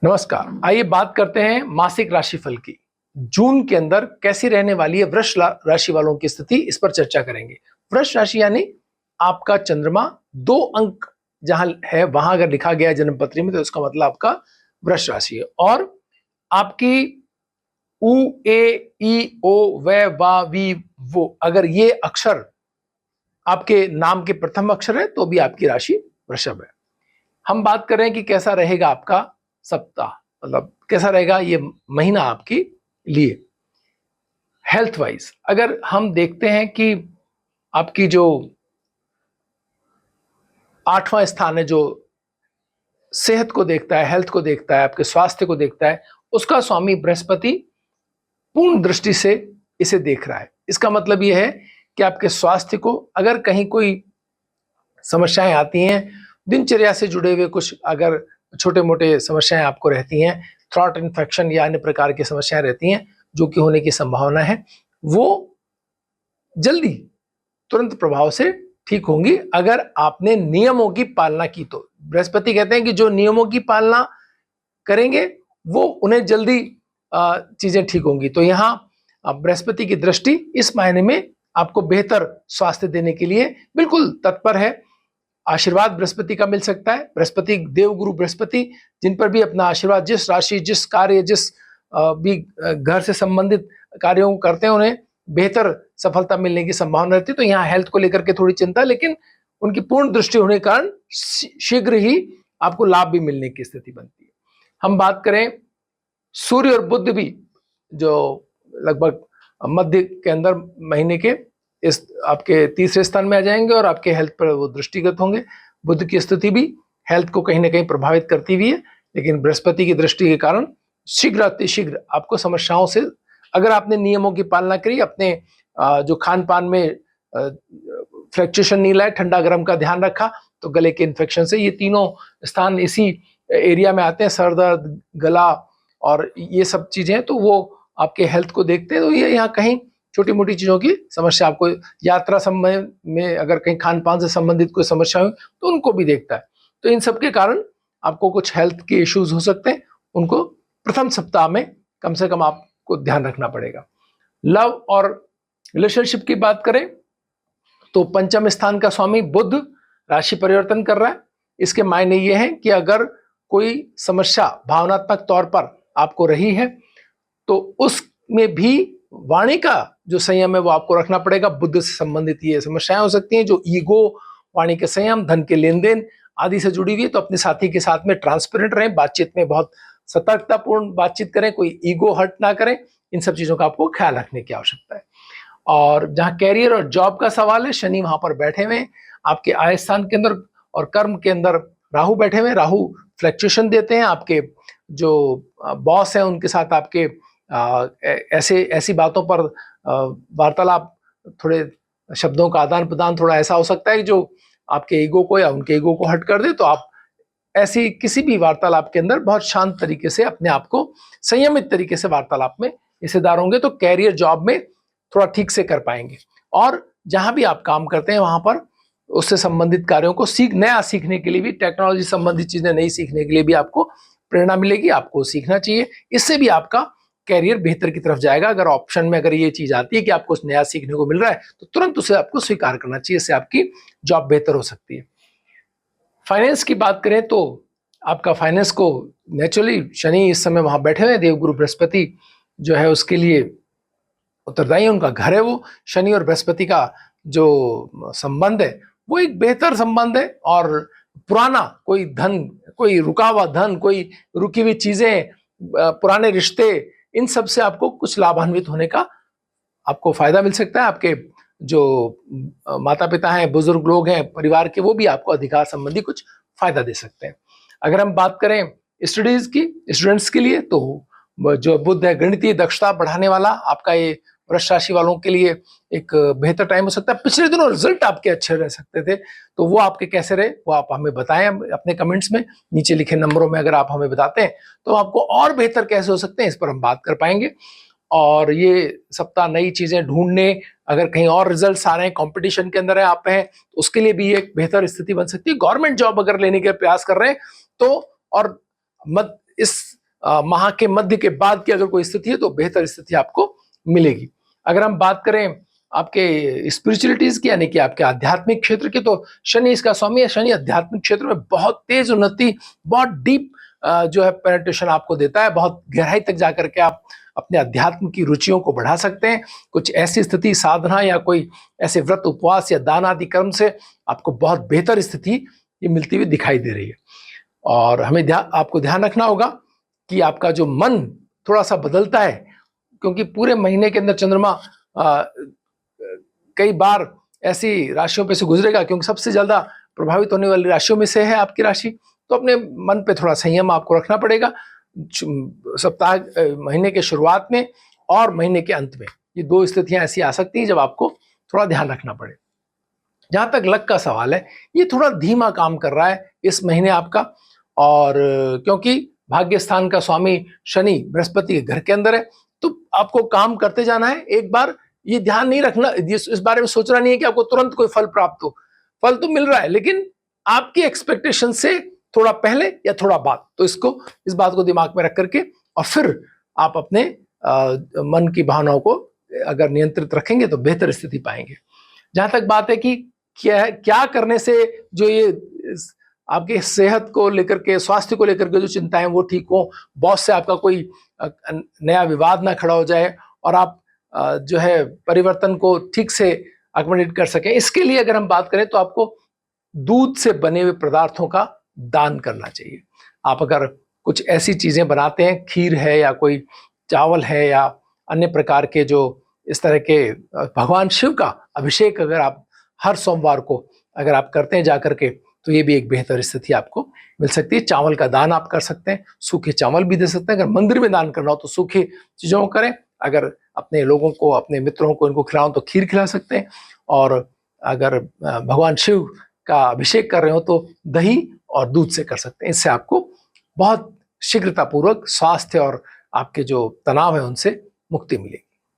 नमस्कार। आइए बात करते हैं मासिक राशिफल की। जून के अंदर कैसी रहने वाली है वृष राशि वालों की स्थिति, इस पर चर्चा करेंगे। वृष राशि यानी आपका चंद्रमा 2 अंक जहां है वहां अगर लिखा गया है जन्मपत्री में तो इसका मतलब आपका वृष राशि है। और आपकी उ ए ई ओ व वा वी वो अगर ये अक्षर आपके नाम के प्रथम अक्षर है तो भी आपकी राशि वृषभ है। हम बात कर रहे हैं कि कैसा रहेगा आपका सप्ताह, मतलब कैसा रहेगा ये महीना आपके लिए हेल्थ वाइज। अगर हम देखते हैं कि आपकी जो 8वां स्थान है, जो सेहत को देखता है, हेल्थ को देखता है, आपके स्वास्थ्य को देखता है, उसका स्वामी बृहस्पति पूर्ण दृष्टि से इसे देख रहा है। इसका मतलब यह है कि आपके स्वास्थ्य को अगर कहीं कोई समस्याएं आती हैं, दिनचर्या से जुड़े हुए कुछ अगर छोटे मोटे समस्याएं आपको रहती हैं, थ्रॉट इन्फेक्शन या अन्य प्रकार की समस्याएं रहती हैं जो कि होने की संभावना है, वो जल्दी तुरंत प्रभाव से ठीक होंगी अगर आपने नियमों की पालना की तो। बृहस्पति कहते हैं कि जो नियमों की पालना करेंगे वो उन्हें जल्दी चीजें ठीक होंगी। तो यहाँ बृहस्पति की दृष्टि इस मायने में आपको बेहतर स्वास्थ्य देने के लिए बिल्कुल तत्पर है। आशीर्वाद बृहस्पति का मिल सकता है। बृहस्पति देवगुरु बृहस्पति जिन पर भी अपना आशीर्वाद, जिस राशि, जिस कार्य, जिस भी घर से संबंधित कार्यों को करते हैं उन्हें बेहतर सफलता मिलने की संभावना रहती है। तो यहाँ हेल्थ को लेकर के थोड़ी चिंता, लेकिन उनकी पूर्ण दृष्टि होने के कारण शीघ्र ही आपको लाभ भी मिलने की स्थिति बनती है। हम बात करें सूर्य और बुध भी जो लगभग मध्य के अंदर महीने के इस आपके तीसरे स्थान में आ जाएंगे और आपके हेल्थ पर वो दृष्टिगत होंगे। बुध की स्थिति भी हेल्थ को कहीं ना कहीं प्रभावित करती हुई है, लेकिन बृहस्पति की दृष्टि के कारण शीघ्र अतिशीघ्र आपको समस्याओं से, अगर आपने नियमों की पालना करी, अपने जो खान पान में फ्लक्चुएशन नहीं लाए, ठंडा गर्म का ध्यान रखा, तो गले के इन्फेक्शन से, ये तीनों स्थान इसी एरिया में आते हैं, सर दर्द, गला और ये सब चीजें, तो वो आपके हेल्थ को देखते हैं। तो ये यहाँ कहीं छोटी मोटी चीजों की समस्या, आपको यात्रा समय में अगर कहीं खान पान से संबंधित कोई समस्या हो तो उनको भी देखता है। तो इन सब के कारण आपको कुछ हेल्थ के इश्यूज हो सकते हैं, उनको प्रथम सप्ताह में कम से कम आपको ध्यान रखना पड़ेगा। लव और रिलेशनशिप की बात करें तो पंचम स्थान का स्वामी बुध राशि परिवर्तन कर रहा है। इसके मायने ये हैं कि अगर कोई समस्या भावनात्मक तौर पर आपको रही है तो उसमें भी वाणी का जो संयम है वो आपको रखना पड़ेगा। बुद्ध से संबंधित ये समस्याएं हो सकती हैं जो ईगो, वाणी के संयम, धन के लेन देन आदि से जुड़ी हुई है। तो अपने साथी के साथ में ट्रांसपेरेंट रहें, बातचीत में बहुत सतर्कतापूर्ण बातचीत करें, कोई ईगो हर्ट ना करें। इन सब चीजों का आपको ख्याल रखने की आवश्यकता है। और जहां कैरियर और जॉब का सवाल है, शनि वहां पर बैठे हुए आपके आय स्थान के अंदर, और कर्म के अंदर राहु बैठे हुए। राहु फ्लक्चुएशन देते हैं, आपके जो बॉस हैं उनके साथ आपके ऐसी बातों पर वार्तालाप, थोड़े शब्दों का आदान प्रदान थोड़ा ऐसा हो सकता है कि जो आपके ईगो को या उनके ईगो को हट कर दे। तो आप ऐसी किसी भी वार्तालाप के अंदर बहुत शांत तरीके से, अपने आप को संयमित तरीके से वार्तालाप में हिस्सेदार होंगे तो कैरियर जॉब में थोड़ा ठीक से कर पाएंगे। और जहां भी आप काम करते हैं वहां पर उससे संबंधित कार्यों को नया सीखने के लिए भी, टेक्नोलॉजी संबंधित चीजें नई सीखने के लिए भी आपको प्रेरणा मिलेगी, आपको सीखना चाहिए। इससे भी आपका कैरियर बेहतर की तरफ जाएगा। अगर ऑप्शन में अगर ये चीज आती है कि आपको कुछ नया सीखने को मिल रहा है तो तुरंत उसे आपको स्वीकार करना चाहिए, इससे आपकी जॉब बेहतर हो सकती है। फाइनेंस की बात करें तो आपका फाइनेंस को नेचुरली शनि इस समय वहां बैठे हुए, देवगुरु बृहस्पति जो है उसके लिए उत्तरदायी, उनका घर है वो। शनि और बृहस्पति का जो संबंध है वो एक बेहतर संबंध है, और पुराना कोई धन, कोई रुका हुआ धन, कोई रुकी हुई चीजें, पुराने रिश्ते, इन सब से आपको कुछ लाभान्वित होने का आपको फायदा मिल सकता है। आपके जो माता पिता हैं, बुजुर्ग लोग हैं परिवार के, वो भी आपको अधिकार संबंधी कुछ फायदा दे सकते हैं। अगर हम बात करें स्टडीज की, स्टूडेंट्स के लिए, तो जो बुध है गणितीय दक्षता बढ़ाने वाला, आपका ये वृष राशि वालों के लिए एक बेहतर टाइम हो सकता है। पिछले दिनों रिजल्ट आपके अच्छे रह सकते थे, तो वो आपके कैसे रहे वो आप हमें बताएं अपने कमेंट्स में, नीचे लिखे नंबरों में अगर आप हमें बताते हैं तो आपको और बेहतर कैसे हो सकते हैं इस पर हम बात कर पाएंगे। और ये सप्ताह नई चीजें ढूंढने, अगर कहीं और रिजल्ट्स आ रहे हैं, कंपटीशन के अंदर है आप हैं, तो उसके लिए भी एक बेहतर स्थिति बन सकती है। गवर्नमेंट जॉब अगर लेने के प्रयास कर रहे हैं तो, और मत इस माह के मध्य के बाद की अगर कोई स्थिति है तो बेहतर स्थिति आपको मिलेगी। अगर हम बात करें आपके स्पिरिचुअलिटीज की, यानी कि आपके आध्यात्मिक क्षेत्र की, तो शनि इसका स्वामी है। शनि आध्यात्मिक क्षेत्र में बहुत तेज उन्नति, बहुत डीप जो है पेनिट्रेशन आपको देता है। बहुत गहराई तक जाकर के आप अपने अध्यात्म की रुचियों को बढ़ा सकते हैं। कुछ ऐसी स्थिति, साधना या कोई ऐसे व्रत, उपवास या दान आदि कर्म से आपको बहुत बेहतर स्थिति ये मिलती हुई दिखाई दे रही है। और हमें आपको ध्यान रखना होगा कि आपका जो मन थोड़ा सा बदलता है, क्योंकि पूरे महीने के अंदर चंद्रमा कई बार ऐसी राशियों पे से गुजरेगा, क्योंकि सबसे ज्यादा प्रभावित होने वाली राशियों में से है आपकी राशि। तो अपने मन पे थोड़ा संयम आपको रखना पड़ेगा सप्ताह, महीने के शुरुआत में और महीने के अंत में। ये दो स्थितियां ऐसी आ सकती हैं जब आपको थोड़ा ध्यान रखना पड़े। जहां तक लक का सवाल है, ये थोड़ा धीमा काम कर रहा है इस महीने आपका, और क्योंकि भाग्य स्थान का स्वामी शनि बृहस्पति के घर के अंदर है, तो आपको काम करते जाना है। एक बार ये ध्यान नहीं रखना, इस बारे में सोचना नहीं है कि आपको तुरंत कोई फल प्राप्त हो। फल तो मिल रहा है, लेकिन आपकी एक्सपेक्टेशन से थोड़ा पहले या थोड़ा बाद। तो इस बात को दिमाग में रख करके और फिर आप अपने मन की भावनाओं को अगर नियंत्रित रखेंगे तो बेहतर स्थिति पाएंगे। जहां तक बात है कि क्या करने से जो ये आपके सेहत को लेकर के, स्वास्थ्य को लेकर के जो चिंताएं वो ठीक हो, बॉस से आपका कोई नया विवाद ना खड़ा हो जाए और आप जो है परिवर्तन को ठीक से अकोमोडेट कर सकें, इसके लिए अगर हम बात करें तो आपको दूध से बने हुए पदार्थों का दान करना चाहिए। आप अगर कुछ ऐसी चीजें बनाते हैं, खीर है या कोई चावल है या अन्य प्रकार के जो इस तरह के भगवान शिव का अभिषेक अगर आप हर सोमवार को अगर आप करते हैं जाकर के, तो ये भी एक बेहतर स्थिति आपको मिल सकती है। चावल का दान आप कर सकते हैं, सूखे चावल भी दे सकते हैं। अगर मंदिर में दान करना हो तो सूखे चीजों को करें, अगर अपने लोगों को, अपने मित्रों को इनको खिलाओ तो खीर खिला सकते हैं, और अगर भगवान शिव का अभिषेक कर रहे हो तो दही और दूध से कर सकते हैं। इससे आपको बहुत शीघ्रतापूर्वक स्वास्थ्य और आपके जो तनाव है उनसे मुक्ति मिलेगी।